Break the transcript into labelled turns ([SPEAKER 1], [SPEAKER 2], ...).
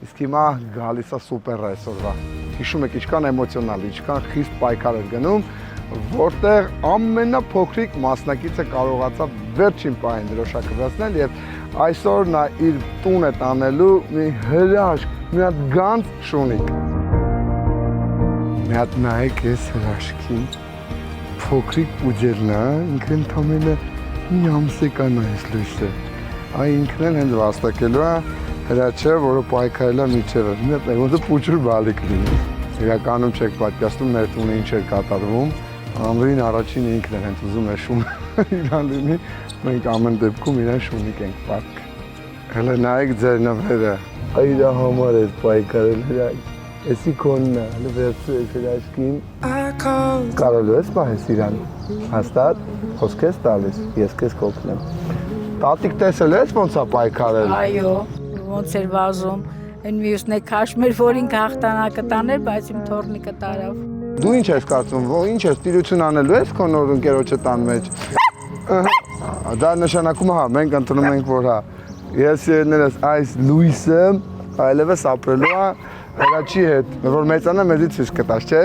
[SPEAKER 1] Իսկ հիմա գալիս է սուպեր այսօրվա։ Հիշում եք ինչքան էմոցիոնալ, ինչքան խիստ պայքար էր գնում, որտեղ ամենափոքրիկ մասնակիցը կարողացավ վերջին պահին դրոշակը վերցնել եւ այսօր նա իր տուն է տանելու մի հրաշք, մի հատ գանձ շունիկ։ Մի հատ նայեք այս հրաշքին, փոքրիկ պուջելն է, ինքը ընդամենը մի ամսեկան է այս լույսը։ Այ ինքն էլ հենց վաստակելու է հրաչը, որը պայքարել է միջևը։ Մի հատ ոնց պուջուր բալիկ լինի։ Իրականում չեք պատկերացնում մեր տունը ինչ էր կատարվում։ Ամրին առաջին ինքն էր հենց ուզում է շուն իրան լինի, մենք ամեն դեպքում իրան շունիկ ենք պատկ։ Հələ նայեք ձեր նվերը, այրա համար էր պայքարել հրաշք, էսի քոնն է, հələ վերցու ես հրաշքին։ Կարելու ես պահես իրան, հաստատ, խոսք ես տալիս, ես քեզ կօգնեմ։ Տատիկ տեսել ես ոնց է պայքարել։
[SPEAKER 2] Այո, ոնց էր վազում, այն մյուսն է քաշմեր, որին հաղթանակը տաներ, բայց իմ թորնիկը տարավ։
[SPEAKER 1] Դու ինչ ես կարծում, ինչ ես տիրություն անելու ես քո նոր ընկերոջը տան մեջ։ Դա նշանակում է, հա, մենք ընդունում ենք, որ հա, ես երներս այս լույսը այլևս ապրելու է հրաչի հետ, որ մեծանա մեզի ցույց կտաս, չէ։